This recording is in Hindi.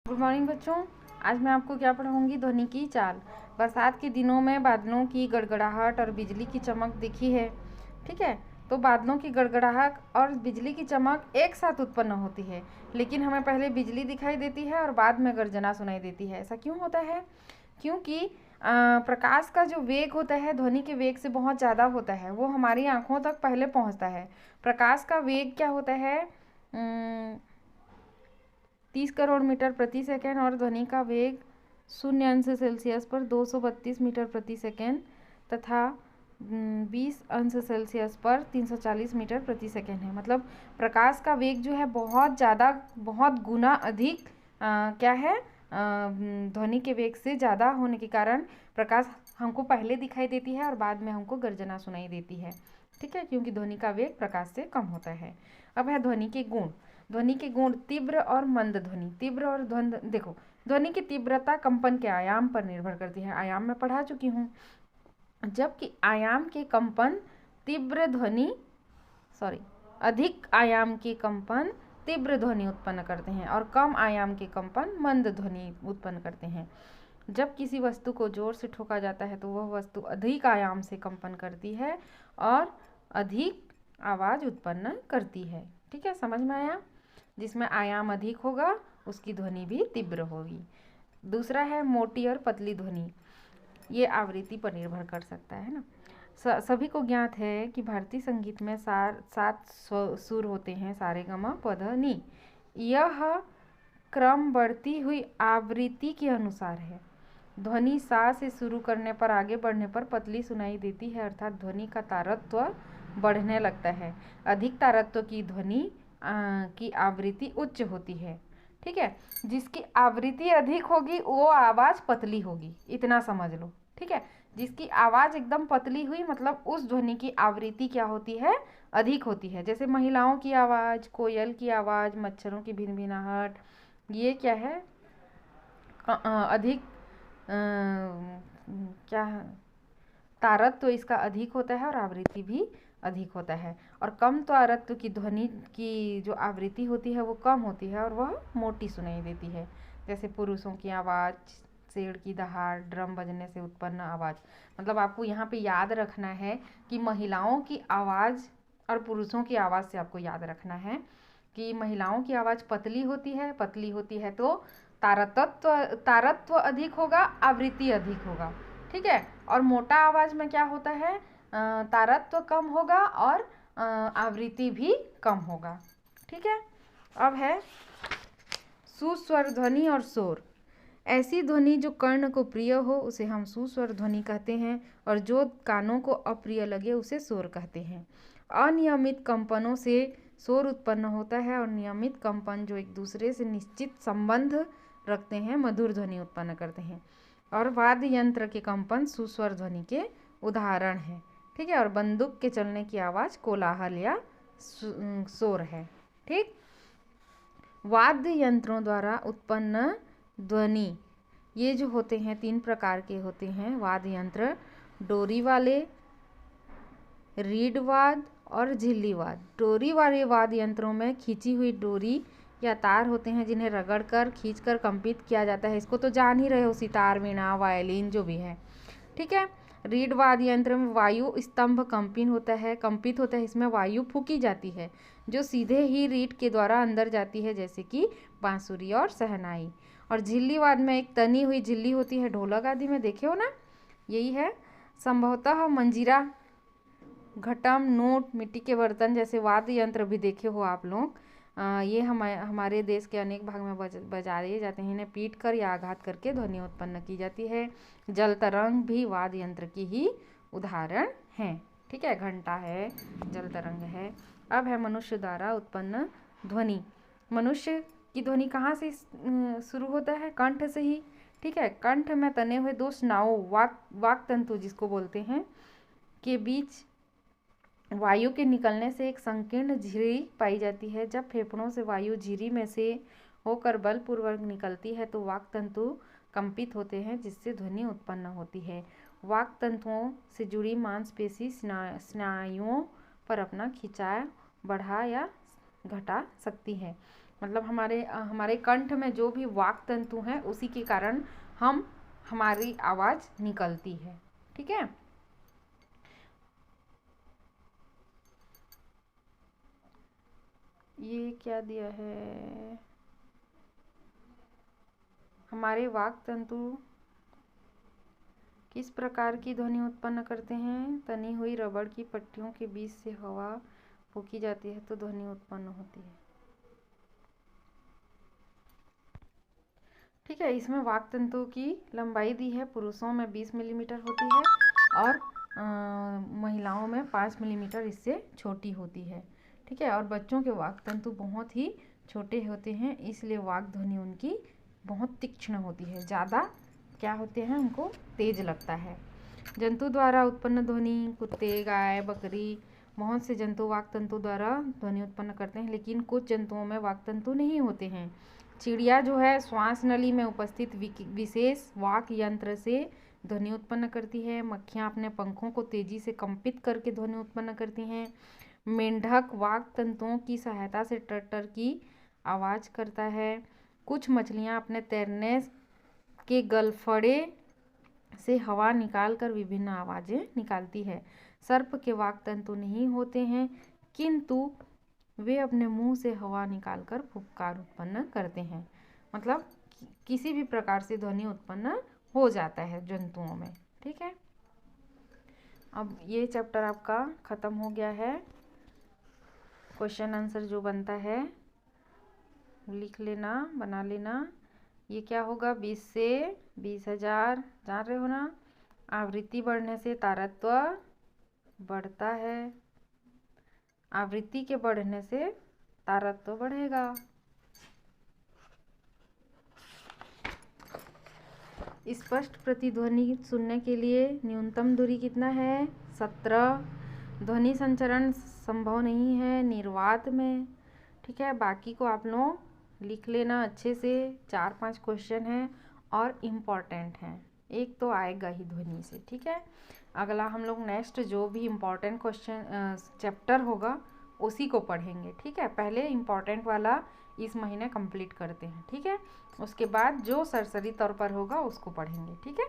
गुड मॉर्निंग बच्चों। आज मैं आपको क्या पढ़ाऊंगी? ध्वनि की चाल। बरसात के दिनों में बादलों की गड़गड़ाहट और बिजली की चमक दिखी है। ठीक है, तो बादलों की गड़गड़ाहट और बिजली की चमक एक साथ उत्पन्न होती है, लेकिन हमें पहले बिजली दिखाई देती है और बाद में गर्जना सुनाई देती है। ऐसा क्यों होता है? क्योंकि प्रकाश का जो वेग होता है ध्वनि के वेग से बहुत ज़्यादा होता है, वो हमारी आँखों तक पहले पहुँचता है। प्रकाश का वेग क्या होता है? 30 करोड़ मीटर प्रति सेकेंड और ध्वनि का वेग 0 अंश सेल्सियस पर 232 मीटर प्रति सेकेंड तथा 20 अंश सेल्सियस पर 340 मीटर प्रति सेकेंड है। मतलब प्रकाश का वेग जो है बहुत ज़्यादा, बहुत गुना अधिक क्या है, ध्वनि के वेग से ज़्यादा होने के कारण प्रकाश हमको पहले दिखाई देती है और बाद में हमको गर्जना सुनाई देती है। ठीक है, क्योंकि ध्वनि का वेग प्रकाश से कम होता है। अब है ध्वनि के गुण। ध्वनि के गुण: तीव्र और मंद ध्वनि। तीव्र और देखो, ध्वनि की तीव्रता कंपन के आयाम पर निर्भर करती है। आयाम में पढ़ा चुकी हूँ। जबकि आयाम के कंपन तीव्र ध्वनि अधिक आयाम के कंपन तीव्र ध्वनि उत्पन्न करते हैं और कम आयाम के कंपन मंद ध्वनि उत्पन्न करते हैं। जब किसी वस्तु को जोर से ठोका जाता है तो वह वस्तु अधिक आयाम से कंपन करती है और अधिक आवाज़ उत्पन्न करती है। ठीक है, समझ में आया? जिसमें आयाम अधिक होगा उसकी ध्वनि भी तीव्र होगी। दूसरा है मोटी और पतली ध्वनि। ये आवृत्ति पर निर्भर कर सकता है ना। सभी को ज्ञात है कि भारतीय संगीत में 7 सुर होते हैं: सा रे ग म प ध नि। यह क्रम बढ़ती हुई आवृत्ति के अनुसार है। ध्वनि सा से शुरू करने पर आगे बढ़ने पर पतली सुनाई देती है, अर्थात ध्वनि का तारत्व बढ़ने लगता है। अधिक तारत्व की ध्वनि की आवृत्ति उच्च होती है। ठीक है, जिसकी आवृत्ति अधिक होगी वो आवाज़ पतली होगी, इतना समझ लो। ठीक है, जिसकी आवाज़ एकदम पतली हुई मतलब उस ध्वनि की आवृत्ति क्या होती है? अधिक होती है। जैसे महिलाओं की आवाज़, कोयल की आवाज़, मच्छरों की भिनभिनाहट, ये क्या है? अधिक क्या है? तारत्व इसका अधिक होता है और आवृत्ति भी अधिक होता है। और कम तारत्व की ध्वनि की जो आवृत्ति होती है वो कम होती है और वह मोटी सुनाई देती है। जैसे पुरुषों की आवाज़, शेर की दहाड़, ड्रम बजने से उत्पन्न आवाज़। मतलब आपको यहाँ पे याद रखना है कि महिलाओं की आवाज़ और पुरुषों की आवाज़ से आपको याद रखना है कि महिलाओं की आवाज़ पतली होती है तो तारत्व अधिक होगा, आवृत्ति अधिक होगा। ठीक है, और मोटा आवाज़ में क्या होता है? तारत्व कम होगा और आवृत्ति भी कम होगा। ठीक है, अब है सुस्वर ध्वनि और शोर। ऐसी ध्वनि जो कर्ण को प्रिय हो उसे हम सुस्वर ध्वनि कहते हैं और जो कानों को अप्रिय लगे उसे शोर कहते हैं। अनियमित कंपनों से शोर उत्पन्न होता है और नियमित कंपन जो एक दूसरे से निश्चित संबंध रखते हैं मधुर ध्वनि उत्पन्न करते हैं। और वाद्य यंत्र के कंपन सुस्वर ध्वनि के उदाहरण हैं। ठीक है, और बंदूक के चलने की आवाज़ कोलाहल या शोर है। ठीक, वाद्य यंत्रों द्वारा उत्पन्न ध्वनि ये जो होते हैं 3 प्रकार के होते हैं वाद्य यंत्र: डोरी वाले, रीड वाद्य और झिल्ली वाद्य। डोरी वाले वाद्य यंत्रों में खींची हुई डोरी या तार होते हैं जिन्हें रगड़कर खींचकर कंपित किया जाता है। इसको तो जान ही रहे हो, सितार, वीणा, वायलिन जो भी है। ठीक है, रीड वाद्य यंत्र में वायु स्तंभ कंपित होता है। इसमें वायु फूकी जाती है जो सीधे ही रीड के द्वारा अंदर जाती है, जैसे कि बांसुरी और शहनाई। और झिल्ली वाद्य में एक तनी हुई झिल्ली होती है, ढोलक आदि में देखे हो ना, यही है। संभवतः मंजीरा, घटम, नोट, मिट्टी के बर्तन जैसे वाद्य यंत्र भी देखे हो आप लोग। ये हमारे देश के अनेक भाग में बजाए जाते हैं। इन्हें पीट कर या आघात करके ध्वनि उत्पन्न की जाती है। जल तरंग भी वाद्य यंत्र की ही उदाहरण है। ठीक है, घंटा है, जल तरंग है। अब है मनुष्य द्वारा उत्पन्न ध्वनि। मनुष्य की ध्वनि कहाँ से शुरू होता है? कंठ से ही। ठीक है, कंठ में तने हुए 2 स्नायु, वाक तंतु जिसको बोलते हैं, के बीच वायु के निकलने से एक संकीर्ण झिरी पाई जाती है। जब फेफड़ों से वायु झिरी में से होकर बलपूर्वक निकलती है तो वाक तंतु कंपित होते हैं, जिससे ध्वनि उत्पन्न होती है। वाक तंतुओं से जुड़ी मांसपेशी स्नायुओं पर अपना खिंचाव बढ़ा या घटा सकती है। मतलब हमारे कंठ में जो भी वाक तंतु हैं उसी के कारण हमारी आवाज़ निकलती है। ठीक है। ये क्या दिया है, हमारे वाक तंतु किस प्रकार की ध्वनि उत्पन्न करते हैं। तनी हुई रबड़ की पट्टियों के बीच से हवा फूंकी जाती है तो ध्वनि उत्पन्न होती है। ठीक है। इसमें वाक तंतु की लंबाई दी है, पुरुषों में 20 मिलीमीटर होती है और महिलाओं में 5 मिलीमीटर इससे छोटी होती है। ठीक है। और बच्चों के वाक तंतु बहुत ही छोटे होते हैं, इसलिए वाक ध्वनि उनकी बहुत तीक्ष्ण होती है, ज़्यादा क्या होते हैं, उनको तेज लगता है। जंतु द्वारा उत्पन्न ध्वनि, कुत्ते, गाय, बकरी, बहुत से जंतु वाक तंतु द्वारा ध्वनि उत्पन्न करते हैं, लेकिन कुछ जंतुओं में वाक तंतु नहीं होते हैं। चिड़िया जो है श्वास नली में उपस्थित विशेष वाक यंत्र से ध्वनि उत्पन्न करती है। मक्खियाँ अपने पंखों को तेजी से कंपित करके ध्वनि उत्पन्न करती हैं। मेंढक वाक तंतुओं की सहायता से टर की आवाज़ करता है। कुछ मछलियाँ अपने तैरने के गलफड़े से हवा निकालकर विभिन्न आवाज़ें निकालती है। सर्प के वाक तंतु नहीं होते हैं, किंतु वे अपने मुंह से हवा निकालकर फुफकार उत्पन्न करते हैं। मतलब किसी भी प्रकार से ध्वनि उत्पन्न हो जाता है जंतुओं में। ठीक है। अब ये चैप्टर आपका ख़त्म हो गया है। क्वेश्चन आंसर जो बनता है लिख लेना, बना लेना। ये क्या होगा, 20 से 20,000, जान रहे हो ना। आवृत्ति बढ़ने से तारत्व बढ़ता है, आवृत्ति के बढ़ने से तारत्व बढ़ेगा। स्पष्ट प्रतिध्वनि सुनने के लिए न्यूनतम दूरी कितना है, 17। ध्वनि संचरण संभव नहीं है निर्वात में। ठीक है। बाकी को आप लोग लिख लेना अच्छे से। 4-5 क्वेश्चन हैं और इम्पॉर्टेंट हैं, एक तो आएगा ही ध्वनि से। ठीक है। अगला हम लोग नेक्स्ट जो भी इम्पॉर्टेंट क्वेश्चन चैप्टर होगा उसी को पढ़ेंगे। ठीक है। पहले इम्पॉर्टेंट वाला इस महीने कंप्लीट करते हैं। ठीक है। उसके बाद जो सरसरी तौर पर होगा उसको पढ़ेंगे। ठीक है।